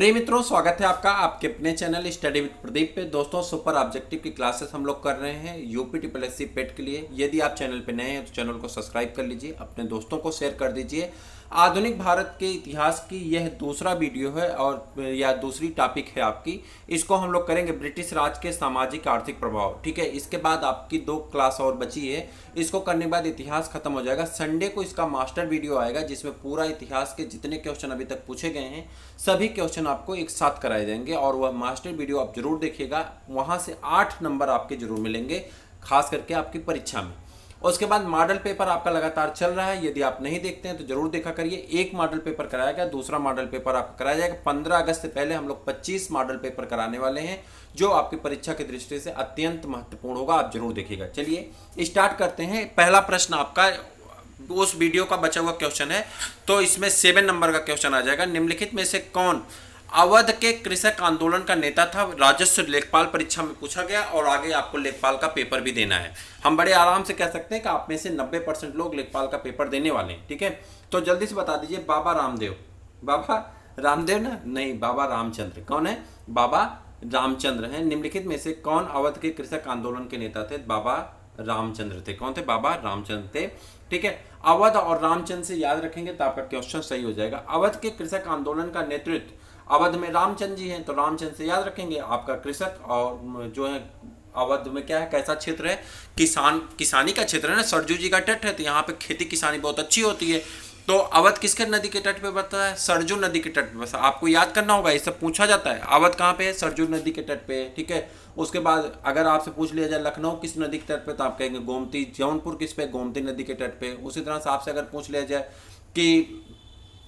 प्रिय मित्रों, स्वागत है आपका आपके अपने चैनल स्टडी विद प्रदीप पे। दोस्तों, सुपर ऑब्जेक्टिव की क्लासेस हम लोग कर रहे हैं यूपी ट्रिपल एस सी पेट के लिए। यदि आप चैनल पे नए हैं तो चैनल को सब्सक्राइब कर लीजिए, अपने दोस्तों को शेयर कर दीजिए। आधुनिक भारत के इतिहास की यह दूसरा वीडियो है और या दूसरी टॉपिक है आपकी। इसको हम लोग करेंगे ब्रिटिश राज के सामाजिक आर्थिक प्रभाव। ठीक है, इसके बाद आपकी 2 क्लास और बची है। इसको करने के बाद इतिहास खत्म हो जाएगा। संडे को इसका मास्टर वीडियो आएगा जिसमें पूरा इतिहास के जितने क्वेश्चन अभी तक पूछे गए हैं सभी क्वेश्चन आपको एक साथ कराए जाएंगे और वह मास्टर वीडियो आप जरूर देखिएगा। वहां से 8 नंबर आपके जरूर मिलेंगे, खास करके आपकी परीक्षा में। उसके बाद मॉडल पेपर आपका लगातार चल रहा है। यदि आप नहीं देखते हैं तो जरूर देखा करिए। एक मॉडल पेपर कराया गया, दूसरा मॉडल पेपर आपका कराया जाएगा। 15 अगस्त से पहले हम लोग 25 मॉडल पेपर कराने वाले हैं जो आपकी परीक्षा की दृष्टि से अत्यंत महत्वपूर्ण होगा। आप जरूर देखिएगा। चलिए स्टार्ट करते हैं। पहला प्रश्न आपका उस वीडियो का बचा हुआ क्वेश्चन है, तो इसमें 7 नंबर का क्वेश्चन आ जाएगा। निम्नलिखित में से कौन अवध के कृषक आंदोलन का नेता था? राजस्व लेखपाल परीक्षा में पूछा गया और आगे आपको लेखपाल का पेपर भी देना है। हम बड़े आराम से कह सकते हैं कि आप में से 90% लोग लेखपाल का पेपर देने वाले हैं। ठीक है, तो जल्दी से बता दीजिए। बाबा रामदेव, बाबा रामदेव ना, नहीं, बाबा रामचंद्र। कौन है? बाबा रामचंद्र हैं। निम्नलिखित में से कौन अवध के कृषक आंदोलन के नेता थे? बाबा रामचंद्र थे। कौन थे? बाबा रामचंद्र थे। ठीक है, अवध और रामचंद्र से याद रखेंगे तो आपका क्वेश्चन सही हो जाएगा। अवध के कृषक आंदोलन का नेतृत्व अवध में रामचंद्र जी हैं, तो रामचंद्र से याद रखेंगे आपका कृषक। और जो है अवध में क्या है, कैसा क्षेत्र है? किसानी का क्षेत्र है ना। सरजू जी का तट है तो यहाँ पे खेती किसानी बहुत अच्छी होती है। तो अवध किसके नदी के तट पे बसता है? सरजू नदी के तट पे बसा। आपको याद करना होगा, ये सब पूछा जाता है। अवध कहाँ पे है? सरजू नदी के तट पे है। ठीक है, उसके बाद अगर आपसे पूछ लिया जाए लखनऊ किस नदी के तट पे, तो आप कहेंगे गोमती। जौनपुर किस पे? गोमती नदी के तट पे। उसी तरह से आपसे अगर पूछ लिया जाए कि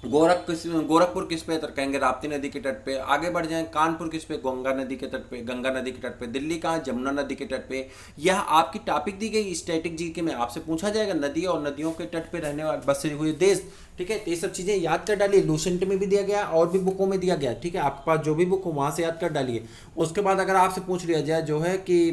गोरखपुर किस पे, तो कहेंगे राप्ती नदी के तट पे। आगे बढ़ जाएं, कानपुर किस पे? गंगा नदी के तट पे, गंगा नदी के तट पे। दिल्ली कहाँ? जमुना नदी के तट पे। यह आपकी टॉपिक दी गई स्टैटिक जीके में आपसे पूछा जाएगा, नदी और नदियों के तट पे रहने वाले बसे हुए देश। ठीक है, तो ये सब चीजें याद कर डालिए। लूसेंट में भी दिया गया और भी बुकों में दिया गया। ठीक है, आपके पास जो भी बुक हो वहां से याद कर डालिए। उसके बाद अगर आपसे पूछ लिया जाए जो है कि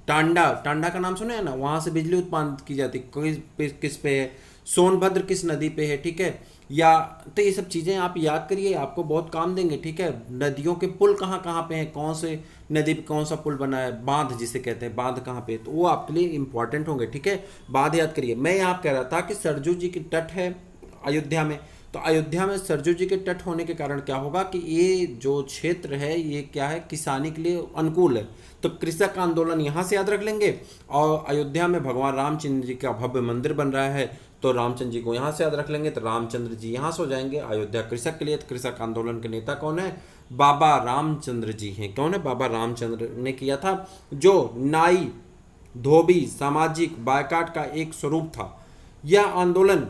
टांडा का नाम सुने हैं ना, वहां से बिजली उत्पादन की जाती किस पे है? सोनभद्र किस नदी पे है? ठीक है, या तो ये सब चीज़ें आप याद करिए, आपको बहुत काम देंगे। ठीक है, नदियों के पुल कहाँ कहाँ पे हैं, कौन से नदी पे कौन सा पुल बना है, बांध जिसे कहते हैं, बांध कहाँ पे, तो वो आपके लिए इंपॉर्टेंट होंगे। ठीक है, बांध याद करिए। मैं यहाँ कह रहा था कि सरजू जी की तट है अयोध्या में, तो अयोध्या में सरजू जी के तट होने के कारण क्या होगा कि ये जो क्षेत्र है ये क्या है, किसानी के लिए अनुकूल है। तो कृषक आंदोलन यहाँ से याद रख लेंगे। और अयोध्या में भगवान रामचंद्र जी का भव्य मंदिर बन रहा है, तो रामचंद्र जी को यहाँ से याद रख लेंगे, तो रामचंद्र जी यहाँ से हो जाएंगे। अयोध्या कृषक के लिए, तो कृषक आंदोलन के नेता कौन है? बाबा रामचंद्र जी हैं। कौन है? बाबा रामचंद्र ने किया था, जो नाई धोबी सामाजिक बायकाट का एक स्वरूप था। यह आंदोलन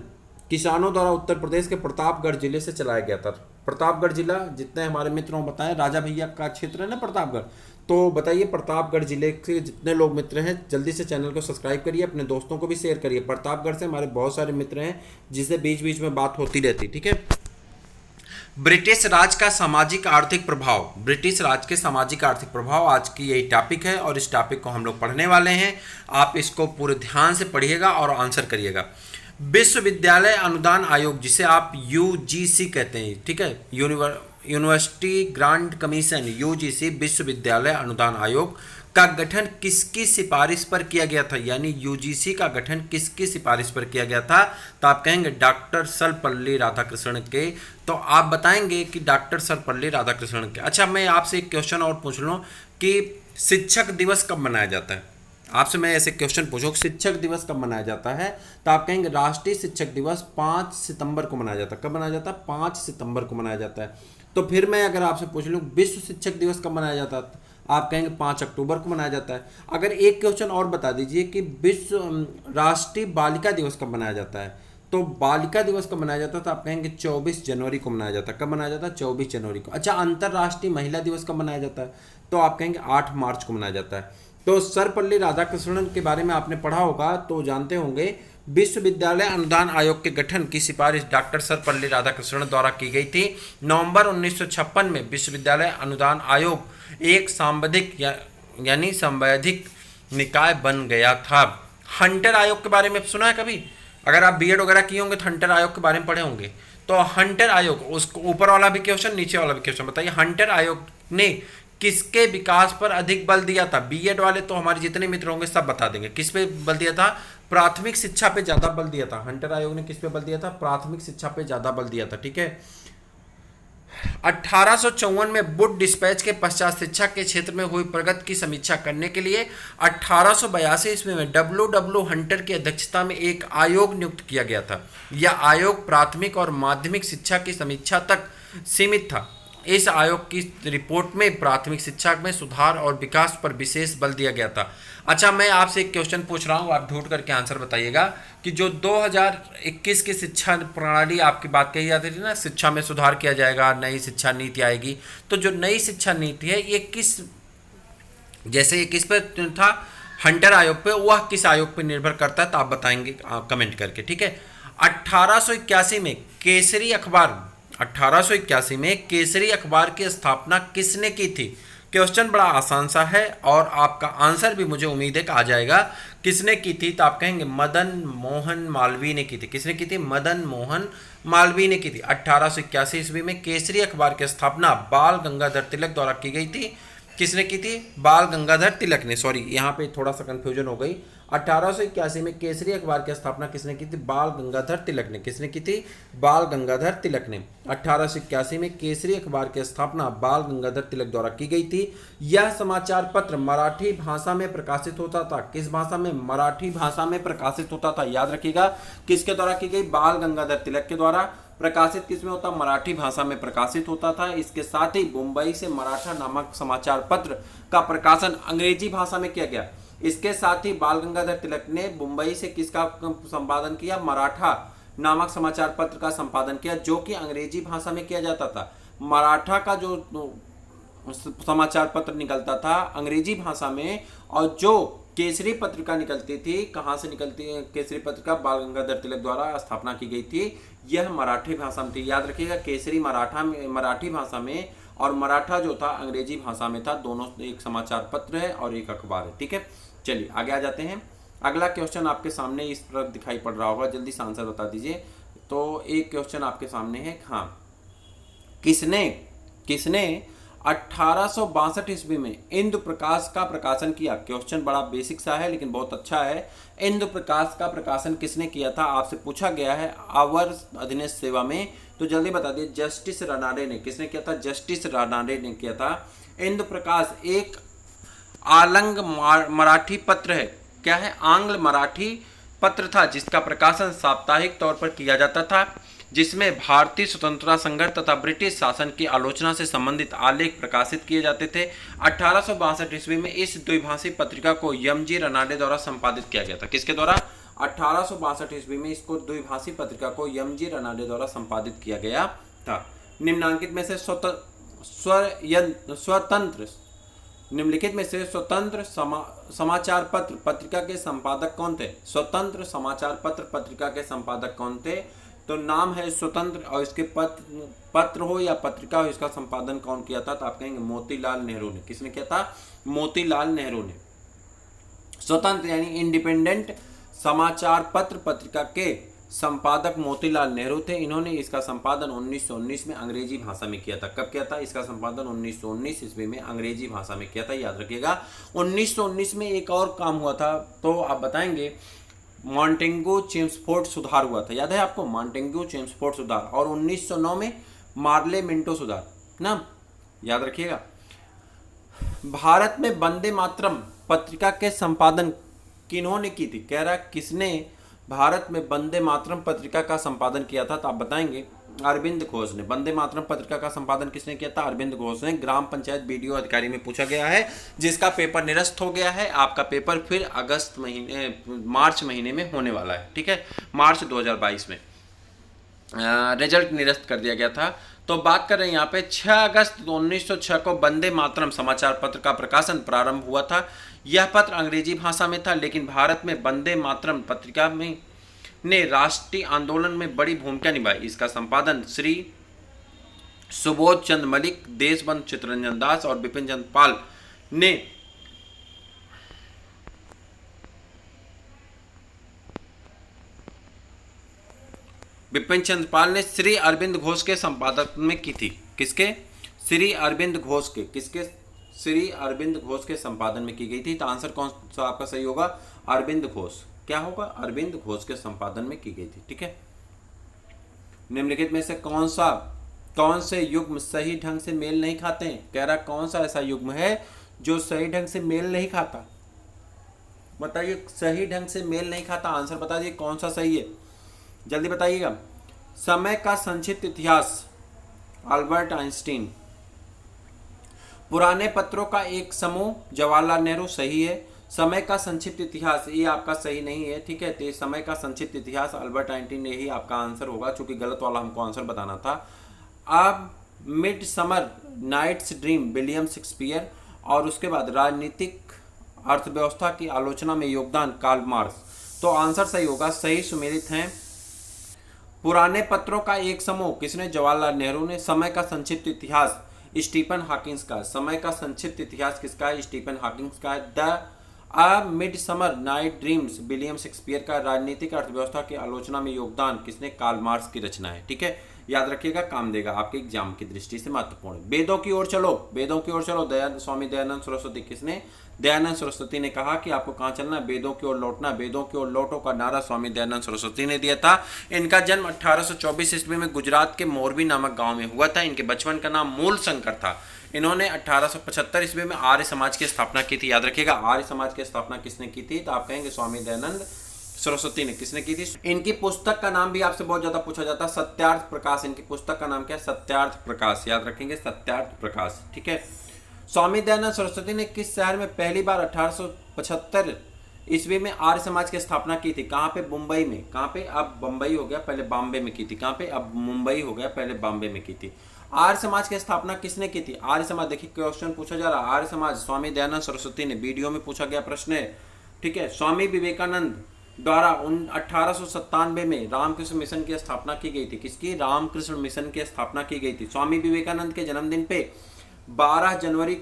किसानों द्वारा उत्तर प्रदेश के प्रतापगढ़ जिले से चलाया गया था। प्रतापगढ़ जिला, जितने हमारे मित्रों को बताएं, राजा भैया का क्षेत्र है ना प्रतापगढ़। तो बताइए, प्रतापगढ़ जिले के जितने लोग मित्र हैं जल्दी से चैनल को सब्सक्राइब करिए, अपने दोस्तों को भी शेयर करिए। प्रतापगढ़ से हमारे बहुत सारे मित्र हैं जिससे बीच बीच में बात होती रहती। ठीक है, ब्रिटिश राज का सामाजिक आर्थिक प्रभाव। ब्रिटिश राज के सामाजिक आर्थिक प्रभाव आज की यही टॉपिक है और इस टॉपिक को हम लोग पढ़ने वाले हैं। आप इसको पूरे ध्यान से पढ़िएगा और आंसर करिएगा। विश्वविद्यालय अनुदान आयोग, जिसे आप यूजीसी कहते हैं, ठीक है, यूनिवर्सिटी ग्रांट कमीशन, यूजीसी, विश्वविद्यालय अनुदान आयोग का गठन किसकी सिफारिश पर किया गया था? यानी यूजीसी का गठन किसकी सिफारिश पर किया गया था? तो आप कहेंगे डॉक्टर सर्वपल्ली राधाकृष्णन के। तो आप बताएंगे कि डॉक्टर सर्वपल्ली राधाकृष्णन के। अच्छा, मैं आपसे एक क्वेश्चन और पूछ लूँ कि शिक्षक दिवस कब मनाया जाता है? आपसे मैं ऐसे क्वेश्चन पूछो, शिक्षक दिवस कब मनाया जाता है? तो आप कहेंगे राष्ट्रीय शिक्षक दिवस 5 सितंबर को मनाया जाता है। कब मनाया जाता है? 5 सितंबर को मनाया जाता है। तो फिर मैं अगर आपसे पूछ लूँ विश्व शिक्षक दिवस कब मनाया जाता है, आप कहेंगे 5 अक्टूबर को मनाया जाता है। अगर एक क्वेश्चन और बता दीजिए कि विश्व राष्ट्रीय बालिका दिवस कब मनाया जाता है, तो बालिका दिवस कब मनाया जाता है? तो आप कहेंगे 24 जनवरी को मनाया जाता है। कब मनाया जाता है? 24 जनवरी को। अच्छा, अंतर्राष्ट्रीय महिला दिवस कब मनाया जाता है? तो आप कहेंगे 8 मार्च को मनाया जाता है। तो सर्वपल्ली राधाकृष्णन के बारे में आपने पढ़ा होगा तो जानते होंगे। विश्वविद्यालय अनुदान आयोग के गठन की सिफारिश डॉक्टर सर्वपल्ली राधाकृष्णन द्वारा की गई थी। नवंबर 1956 में विश्वविद्यालय अनुदान आयोग एक यानी संवैधानिक निकाय बन गया था। हंटर आयोग के बारे में सुना है कभी? अगर आप बीएड वगैरह किए होंगे तो हंटर आयोग के बारे में पढ़े होंगे। तो हंटर आयोग, उसको ऊपर वाला भी क्वेश्चन नीचे वाला भी क्वेश्चन बताइए, हंटर आयोग ने किसके विकास पर अधिक बल दिया था? बीएड वाले तो हमारे जितने मित्र होंगे सब बता देंगे। किस पे बल दिया था? प्राथमिक शिक्षा पे ज्यादा बल दिया था। हंटर आयोग ने किस पे बल दिया था? प्राथमिक शिक्षा पे ज्यादा बल दिया था। ठीक है। 1854 में वुड डिस्पैच के पश्चात शिक्षा के क्षेत्र में हुई प्रगति की समीक्षा करने के लिए 1882 ईस्वी में डब्ल्यू हंटर की अध्यक्षता में एक आयोग नियुक्त किया गया था। यह आयोग प्राथमिक और माध्यमिक शिक्षा की समीक्षा तक सीमित था। इस आयोग की रिपोर्ट में प्राथमिक शिक्षा में सुधार और विकास पर विशेष बल दिया गया था। अच्छा, मैं आपसे एक क्वेश्चन पूछ रहा हूँ, आप ढूंढ करके आंसर बताइएगा कि जो 2021 की शिक्षा प्रणाली आपकी बात कही जाती थी ना, शिक्षा में सुधार किया जाएगा, नई शिक्षा नीति आएगी, तो जो नई शिक्षा नीति है ये किस, जैसे ये किस पे था? हंटर आयोग पे। वह किस आयोग पे निर्भर करता है तो आप बताएंगे कमेंट करके। ठीक है। 1881 में केसरी अखबार, 1881 में केसरी अखबार की स्थापना किसने की थी? क्वेश्चन बड़ा आसान सा है और आपका आंसर भी मुझे उम्मीद है कि आ जाएगा। किसने की थी? तो आप कहेंगे मदन मोहन मालवीय ने की थी। किसने की थी? मदन मोहन मालवीय ने की थी। 1881 ईस्वी में केसरी अखबार की स्थापना बाल गंगाधर तिलक द्वारा की गई थी। किसने की थी? बाल गंगाधर तिलक ने। सॉरी, यहाँ पे थोड़ा सा कंफ्यूजन हो गई। 1881 में केसरी अखबार की स्थापना किसने की थी? बाल गंगाधर तिलक ने। किसने की थी? बाल गंगाधर तिलक ने। 1881 में केसरी अखबार की स्थापना बाल गंगाधर तिलक द्वारा की गई थी। यह समाचार पत्र मराठी भाषा में प्रकाशित होता था। किस भाषा में? मराठी भाषा में प्रकाशित होता था। याद रखिएगा, किसके द्वारा की गई? बाल गंगाधर तिलक के द्वारा। प्रकाशित किसमें होता? मराठी भाषा में प्रकाशित होता था। इसके साथ ही मुंबई से मराठा नामक समाचार पत्र का प्रकाशन अंग्रेजी भाषा में किया गया। इसके साथ ही बाल गंगाधर तिलक ने मुंबई से किसका संपादन किया? मराठा नामक समाचार पत्र का संपादन किया, जो कि अंग्रेजी भाषा में किया जाता था। मराठा का जो समाचार पत्र निकलता था अंग्रेजी भाषा में, और जो केसरी पत्रिका निकलती थी, कहाँ से निकलती है केसरी पत्रिका? बाल गंगाधर तिलक द्वारा स्थापना की गई थी। यह मराठी भाषा में थी। याद रखिएगा, केसरी मराठी भाषा में और मराठा जो था अंग्रेजी भाषा में था। दोनों एक समाचार पत्र है और एक अखबार है। ठीक है, चलिए आगे आ जाते हैं। अगला क्वेश्चन आपके सामने इस तरह दिखाई पड़ रहा होगा, जल्दी से आंसर बता दीजिए। तो एक क्वेश्चन आपके सामने है, हाँ, किसने 1862 ईस्वी में इंदु प्रकाश का प्रकाशन किया? क्वेश्चन बड़ा बेसिक सा है लेकिन बहुत अच्छा है। इंदु प्रकाश का प्रकाशन किसने किया था? आपसे पूछा गया है आवर अधीनस्थ सेवा में, तो जल्दी बता दिए। जस्टिस रनाडे ने। किसने किया था? जस्टिस रनाडे ने किया था। इंदु प्रकाश एक आंग्ल मराठी पत्र है। क्या है? आंग्ल मराठी पत्र था, जिसका प्रकाशन साप्ताहिक तौर पर किया जाता था, जिसमें भारतीय स्वतंत्रता संघर्ष तथा ब्रिटिश शासन की आलोचना से संबंधित आलेख प्रकाशित किए जाते थे। 1862 ईस्वी में इस द्विभाषी पत्रिका को यमजी रनाडे द्वारा संपादित किया गया था। किसके द्वारा? 1862 ईस्वी में इसको द्विभाषी पत्रिका को यमजी रनाडे द्वारा संपादित किया गया था। निम्नलिखित में से स्वतंत्र समाचार पत्र पत्रिका के संपादक कौन थे? स्वतंत्र समाचार पत्र पत्रिका के संपादक कौन थे? तो नाम है स्वतंत्र, और इसके पत्र हो या पत्रिका हो, इसका संपादन कौन किया था? तो आप कहेंगे मोतीलाल नेहरू ने। किसने किया था? मोतीलाल नेहरू ने। स्वतंत्र यानी इंडिपेंडेंट समाचार पत्र पत्रिका के संपादक मोतीलाल नेहरू थे। इन्होंने इसका संपादन 1919 में अंग्रेजी भाषा में किया था। कब किया था? इसका संपादन 1919 ईस्वी में अंग्रेजी भाषा में किया था। याद रखिएगा। 1919 में एक और काम हुआ था, तो आप बताएंगे। मॉन्टेग्यू चेम्सफोर्ड सुधार हुआ था। याद है आपको? मॉन्टेग्यू चेम्सफोर्ड सुधार। और 1909 में मार्ले मिंटो सुधार ना, याद रखिएगा। भारत में वंदे मातरम पत्रिका के संपादन किन्होंने की थी? कह रहा किसने भारत में वंदे मातरम पत्रिका का संपादन किया था? तो आप बताएंगे अरविंद घोष ने। वंदे मातरम पत्रिका का संपादन किसने किया था? अरविंद घोष ने। ग्राम पंचायत बीडीओ अधिकारी में पूछा गया है, जिसका पेपर निरस्त हो गया है। आपका पेपर फिर मार्च महीने में होने वाला है। ठीक है, मार्च 2022 में रिजल्ट निरस्त कर दिया गया था। तो बात कर रहे हैं यहाँ पे 6 अगस्त 1906 को वंदे मातरम समाचार पत्र का प्रकाशन प्रारंभ हुआ था। यह पत्र अंग्रेजी भाषा में था, लेकिन भारत में वंदे मातरम पत्रिका में ने राष्ट्रीय आंदोलन में बड़ी भूमिका निभाई। इसका संपादन श्री सुबोध चंद मलिक, देशबंधु चित्तरंजन दास और विपिन चंद्र पाल ने बिपिन चंद्र पाल ने श्री अरविंद घोष के संपादन में की थी। किसके? श्री अरविंद घोष के। किसके? श्री अरविंद घोष के संपादन में की गई थी। तो आंसर कौन सा आपका सही होगा? अरविंद घोष। क्या होगा? अरविंद घोष के संपादन में की गई थी। ठीक है। निम्नलिखित में से कौन से युग्म सही ढंग से मेल नहीं खाते हैं? कह रहा कौन सा ऐसा युग्म है जो सही ढंग से मेल नहीं खाता? बताइए, सही ढंग से मेल नहीं खाता। आंसर बता दीजिए कौन सा सही है, जल्दी बताइएगा। समय का संक्षिप्त इतिहास, अल्बर्ट आइंस्टीन। पुराने पत्रों का एक समूह, जवाहरलाल नेहरू, सही है। समय का संक्षिप्त इतिहास, ये आपका सही नहीं है। ठीक है, तो समय का संक्षिप्त इतिहास अल्बर्ट आइंस्टीन, यही आपका आंसर होगा, क्योंकि गलत वाला हमको आंसर बताना था। अब Midsummer Night's Dream, William Shakespeare. और उसके बाद राजनीतिक अर्थव्यवस्था की आलोचना में योगदान, कार्ल मार्क्स। तो आंसर सही होगा, सही सुमेलित हैं। पुराने पत्रों का एक समूह किसने? जवाहरलाल नेहरू ने। समय का संक्षिप्त इतिहास स्टीफन हॉकिंस का। समय का संक्षिप्त इतिहास किसका है? स्टीफन हॉकिंस का है। The mid summer night dreams, William Shakespeare का। राजनीतिक अर्थव्यवस्था की आलोचना में योगदान किसने? कार्ल मार्क्स की रचना है। ठीक है, याद रखिएगा, काम देगा आपके एग्जाम की दृष्टि से, महत्वपूर्ण। वेदों की ओर चलो, वेदों की ओर चलो। स्वामी दयानंद सरस्वती। किसने? दयानंद सरस्वती ने कहा कि आपको कहाँ चलना? वेदों की ओर लौटना। वेदों की ओर लौटो का नारा स्वामी दयानंद सरस्वती ने दिया था। इनका जन्म 1824 ईस्वी में गुजरात के मोरबी नामक गांव में हुआ था। इनके बचपन का नाम मूल शंकर था। इन्होंने 1875 ईस्वी में आर्य समाज की स्थापना की थी। याद रखिएगा, आर्य समाज की स्थापना किसने की थी? तो आप कहेंगे स्वामी दयानंद सरस्वती ने। किसने की थी? इनकी पुस्तक का नाम भी आपसे बहुत ज्यादा पूछा जाता है, सत्यार्थ प्रकाश। इनकी पुस्तक का नाम क्या है? सत्यार्थ प्रकाश। याद रखेंगे, सत्यार्थ प्रकाश। ठीक है। स्वामी दयानंद सरस्वती ने किस शहर में पहली बार 1875 ईस्वी में आर्य समाज की स्थापना की थी? कहाँ पे? मुंबई में। कहाँ पे? अब बम्बई हो गया, पहले बॉम्बे में की थी। कहाँ पे? अब मुंबई हो गया, पहले बॉम्बे में की थी। आर्य समाज की स्थापना किसने की थी? आर्य समाज, देखिए क्वेश्चन पूछा जा रहा है, आर्य समाज स्वामी दयानंद सरस्वती ने। वीडियो में पूछा गया प्रश्न है। ठीक है। स्वामी विवेकानंद द्वारा 1897 में रामकृष्ण मिशन की स्थापना की गई थी। किसकी? रामकृष्ण मिशन की स्थापना की गई थी। स्वामी विवेकानंद के जन्मदिन पे 12 जनवरी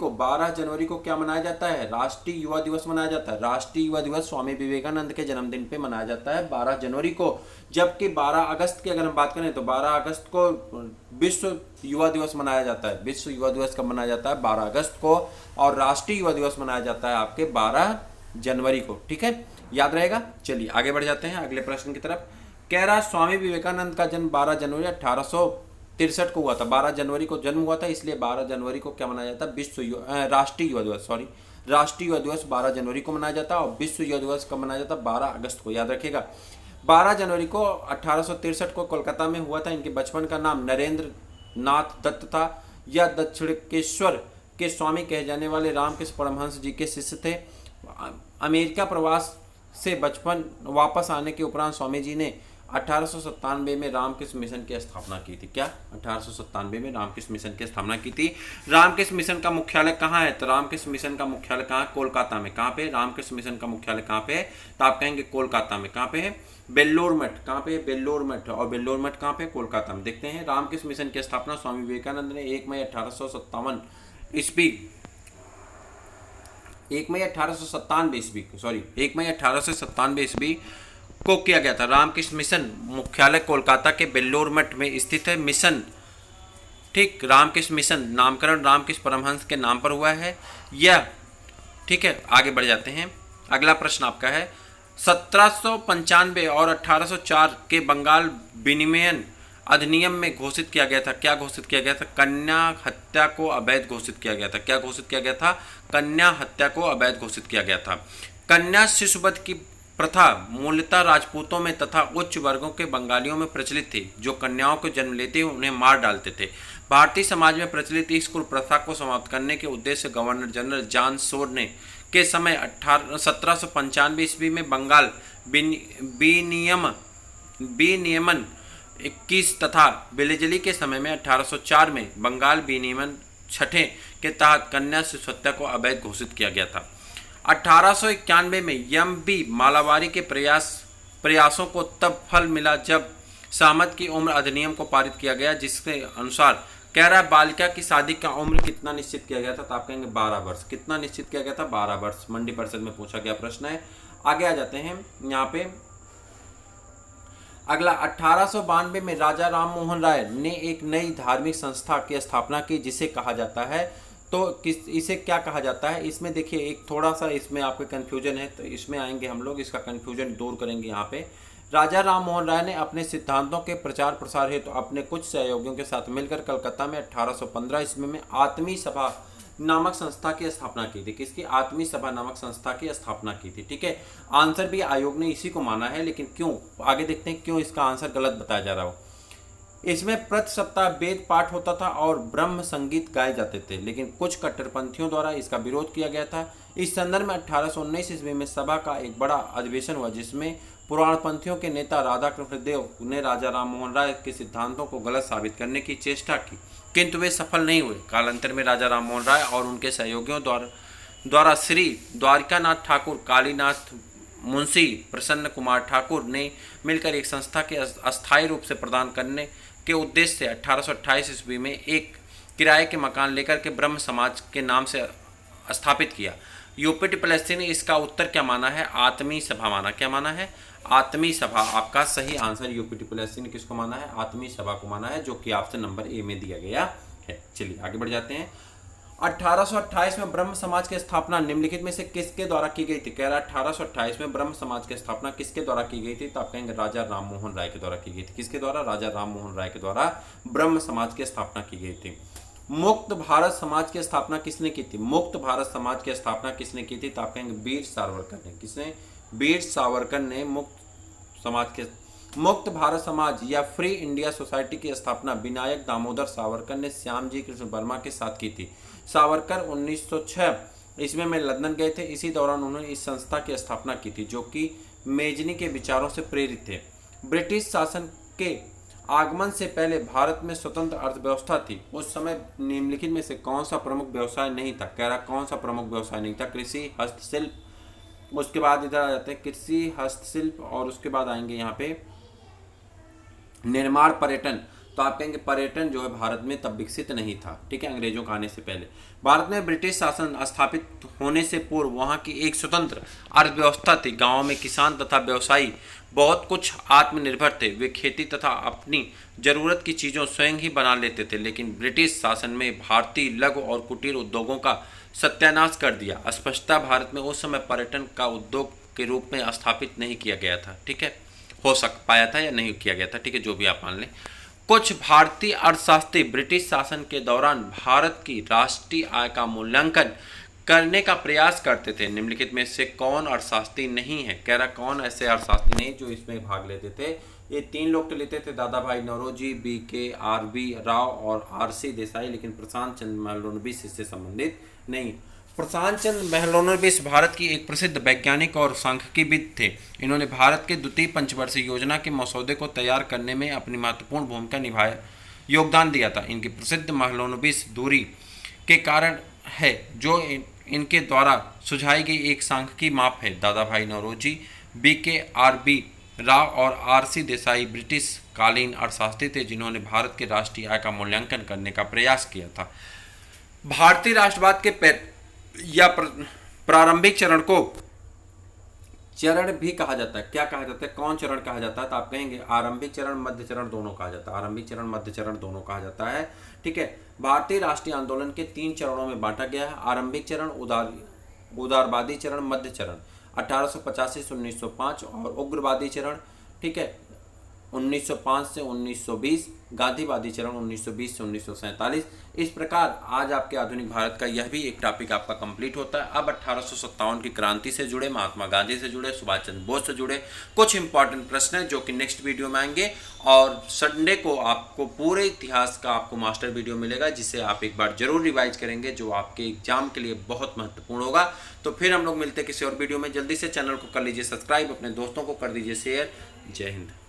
को क्या मनाया जाता है? राष्ट्रीय युवा दिवस मनाया जाता है। राष्ट्रीय युवा दिवस स्वामी विवेकानंद के जन्मदिन पे मनाया जाता है 12 जनवरी को। जबकि 12 अगस्त की अगर हम बात करें तो 12 अगस्त को विश्व युवा दिवस मनाया जाता है। विश्व युवा दिवस कब मनाया जाता है? 12 अगस्त को। और राष्ट्रीय युवा दिवस मनाया जाता है आपके 12 जनवरी को। ठीक है, याद रहेगा। चलिए आगे बढ़ जाते हैं अगले प्रश्न की तरफ। कह रहा स्वामी विवेकानंद का जन्म 12 जनवरी 1863 को हुआ था। 12 जनवरी को जन्म हुआ था, इसलिए 12 जनवरी को क्या मनाया जाता है? राष्ट्रीय युवा दिवस, राष्ट्रीय युवा दिवस 12 जनवरी को मनाया जाता है। और विश्व युवा दिवस कब मनाया जाता है? 12 अगस्त को। याद रखिएगा, 12 जनवरी को 1863 को कोलकाता में हुआ था। इनके बचपन का नाम नरेंद्र नाथ दत्त था। यह दक्षिणेश्वर के स्वामी कहे जाने वाले रामकृष्ण परमहंस जी के शिष्य थे। अमेरिका प्रवास से बचपन वापस आने के उपरांत स्वामी जी ने 1897 में रामकृष्ण मिशन की स्थापना की थी। क्या? 1897 में रामकृष्ण मिशन की स्थापना की थी। रामकृष्ण मिशन का मुख्यालय कहाँ है? तो रामकृष्ण मिशन का मुख्यालय कहाँ है? कोलकाता में। कहाँ पे? रामकृष्ण मिशन का मुख्यालय कहाँ पे है? तो आप कहेंगे कोलकाता में। कहाँ पे है? बेल्लोर मठ। कहाँ पे? बेल्लोर मठ। और बेल्लोर मठ कहाँ पे? कोलकाता में। देखते हैं, रामकृष्ण मिशन की स्थापना स्वामी विवेकानंद ने 1 मई 1897 ईस्वी 1 मई 1897 ईस्वी को किया गया था। रामकृष्ण मिशन मुख्यालय कोलकाता के बेल्लोर मठ में स्थित है। मिशन, ठीक, रामकृष्ण मिशन नामकरण रामकृष्ण परमहंस के नाम पर हुआ है यह। ठीक है, आगे बढ़ जाते हैं। अगला प्रश्न आपका है 1795 और 1804 के बंगाल विनिमयन अधिनियम में घोषित किया गया था। क्या घोषित किया गया था? कन्या हत्या को अवैध घोषित किया गया था। क्या घोषित किया गया था? कन्या हत्या को अवैध घोषित किया गया था। कन्या शिशुवध की प्रथा मूलतः राजपूतों में तथा उच्च वर्गों के बंगालियों में प्रचलित थी, जो कन्याओं को जन्म लेते ही उन्हें मार डालते थे। भारतीय समाज में प्रचलित इस कुल प्रथा को समाप्त करने के उद्देश्य गवर्नर जनरल जॉन सोर ने के समय 1795 ईस्वी में बंगाल विनियमन 21 तथा विलेजली के समय में 1804 में बंगाल विनियमन 6 के तहत कन्या शिशु हत्या को अवैध घोषित किया गया था। 1891 में एम.बी. मालावारी के प्रयासों को तब फल मिला जब सहमत की उम्र अधिनियम को पारित किया गया, जिसके अनुसार कह रहा है बालिका की शादी का उम्र कितना निश्चित किया गया था? तो आप कहेंगे 12 वर्ष। कितना निश्चित किया गया था? 12 वर्ष। मंडी परिषद में पूछा गया प्रश्न है। आगे आ जाते हैं यहाँ पे। अगला 1892 में राजा राम मोहन राय ने एक नई धार्मिक संस्था की स्थापना की जिसे कहा जाता है, तो इसे क्या कहा जाता है। इसमें देखिए एक थोड़ा सा इसमें आपके कन्फ्यूजन है, तो इसमें आएंगे हम लोग, इसका कन्फ्यूजन दूर करेंगे। यहाँ पे राजा राम मोहन राय ने अपने सिद्धांतों के प्रचार प्रसार हेतु अपने कुछ सहयोगियों के साथ मिलकर कलकत्ता में 1815 ईस्वी में आत्मी सभा नामक संस्था की स्थापना की थी। किसकी? आत्मी सभा नामक संस्था की स्थापना की थी। ठीक है, आंसर भी आयोग ने इसी को माना है, लेकिन क्यों, आगे देखते हैं क्यों इसका आंसर गलत बताया जा रहा हो। इसमें प्रति सप्ताह वेद पाठ होता था और ब्रह्म संगीत गाए जाते थे, लेकिन कुछ कट्टरपंथियों द्वारा इसका विरोध किया गया था। इस संदर्भ में 1819 ईस्वी में सभा का एक बड़ा अधिवेशन हुआ जिसमें पुराणपंथियों के नेता राधाकृष्ण देव ने राजा राम मोहन राय के सिद्धांतों को गलत साबित करने की चेष्टा की, किंतु वे सफल नहीं हुए। कालांतर में राजा राम मोहन राय और उनके सहयोगियों द्वारा श्री द्वारिकानाथ ठाकुर, कालीनाथ मुंशी, प्रसन्न कुमार ठाकुर ने मिलकर एक संस्था के अस्थायी रूप से प्रदान करने के उद्देश्य से 1828 ईस्वी में एक किराए के मकान लेकर के ब्रह्म समाज के नाम से स्थापित किया। यूपीटी प्लेसी ने इसका उत्तर क्या माना है? आत्मी सभा माना। क्या माना है? आत्मी सभा। आपका सही आंसर यूपीटी प्लेसी ने किसको माना है? आत्मी सभा को माना है, जो कि ऑप्शन नंबर ए में दिया गया है। चलिए आगे बढ़ जाते हैं। 1828 में ब्रह्म समाज की स्थापना निम्नलिखित में से किसके द्वारा की गई थी? कह रहा है 1828 में ब्रह्म समाज की स्थापना किसके द्वारा की गई थी? तो आप कहेंगे राजा राम मोहन राय के द्वारा की गई थी। किसके द्वारा? राजा राम मोहन राय के द्वारा ब्रह्म समाज की स्थापना की गई थी। मुक्त भारत समाज की स्थापना किसने की थी? मुक्त भारत समाज की स्थापना किसने की थी? तो आप कहेंगे वीर सावरकर ने। किसने? वीर सावरकर ने मुक्त भारत समाज या फ्री इंडिया सोसाइटी की स्थापना विनायक दामोदर सावरकर ने श्यामजी कृष्ण वर्मा के साथ की थी। सावरकर 1906 ईस्वी में लंदन गए थे। इसी दौरान उन्होंने इस संस्था की स्थापना की थी, जो कि मेजनी के विचारों से प्रेरित थे। ब्रिटिश शासन के आगमन से पहले भारत में स्वतंत्र अर्थव्यवस्था थी। उस समय निम्नलिखित में से कौन सा प्रमुख व्यवसाय नहीं था? कह रहा कौन सा प्रमुख व्यवसाय नहीं था? कृषि, हस्तशिल्प, उसके बाद इधर आ जाते हैं कृषि, हस्तशिल्प, और उसके बाद आएंगे यहाँ पे निर्माण, पर्यटन। तो आप कहेंगे पर्यटन जो है भारत में तब विकसित नहीं था। ठीक है, अंग्रेजों के आने से पहले। भारत में ब्रिटिश शासन स्थापित होने से पूर्व वहाँ की एक स्वतंत्र अर्थव्यवस्था थी। गाँव में किसान तथा व्यवसायी बहुत कुछ आत्मनिर्भर थे। वे खेती तथा अपनी जरूरत की चीज़ों स्वयं ही बना लेते थे, लेकिन ब्रिटिश शासन में भारतीय लघु और कुटीर उद्योगों का सत्यानाश कर दिया। स्पष्टता भारत में उस समय पर्यटन का उद्योग के रूप में स्थापित नहीं किया गया था। ठीक है, हो पाया था या नहीं किया गया था। ठीक है, जो भी आप मान लें। कुछ भारतीय अर्थशास्त्री ब्रिटिश शासन के दौरान भारत की राष्ट्रीय आय का मूल्यांकन करने का प्रयास करते थे। निम्नलिखित में से कौन अर्थशास्त्री नहीं है? कह रहा कौन ऐसे अर्थशास्त्री नहीं जो इसमें भाग लेते थे? ये तीन लोग तो लेते थे, दादा भाई नौरोजी, BK राव और RC देसाई, लेकिन प्रशांत चंद्र महलनोबिस इससे संबंधित नहीं। प्रशांत चंद्र महलनोबिस भारत की एक प्रसिद्ध वैज्ञानिक और सांख्यिकीविद थे। इन्होंने भारत के द्वितीय पंचवर्षीय योजना के मसौदे को तैयार करने में अपनी महत्वपूर्ण भूमिका योगदान दिया था। इनकी प्रसिद्ध महलनोबिस दूरी के कारण है, जो इनके द्वारा सुझाई गई एक सांख्यिकी माप है। दादा भाई नौरोजी, BK राव और RC देसाई ब्रिटिश कालीन अर्थशास्त्री थे, जिन्होंने भारत के राष्ट्रीय आय का मूल्यांकन करने का प्रयास किया था। भारतीय राष्ट्रवाद के या प्रारंभिक चरण को चरण भी कहा जाता है। क्या कहा जाता है? कौन चरण कहा जाता है? तो आप कहेंगे आरंभिक चरण, मध्य चरण दोनों कहा जाता है। आरंभिक चरण, मध्य चरण दोनों कहा जाता है। ठीक है, भारतीय राष्ट्रीय आंदोलन के 3 चरणों में बांटा गया है। आरंभिक चरण, उदारवादी चरण, मध्य चरण 1885 से 1905, और उग्रवादी चरण, ठीक है, 1905 से 1920, गांधीवादी चरण 1920 से 1947। इस प्रकार आज आपके आधुनिक भारत का यह भी एक टॉपिक आपका कंप्लीट होता है। अब 1857 की क्रांति से जुड़े, महात्मा गांधी से जुड़े, सुभाष चंद्र बोस से जुड़े कुछ इंपॉर्टेंट प्रश्न हैं जो कि नेक्स्ट वीडियो में आएंगे, और संडे को आपको पूरे इतिहास का आपको मास्टर वीडियो मिलेगा, जिसे आप एक बार जरूर रिवाइज करेंगे, जो आपके एग्जाम के लिए बहुत महत्वपूर्ण होगा। तो फिर हम लोग मिलते हैं किसी और वीडियो में। जल्दी से चैनल को कर लीजिए सब्सक्राइब, अपने दोस्तों को कर दीजिए शेयर। जय हिंद।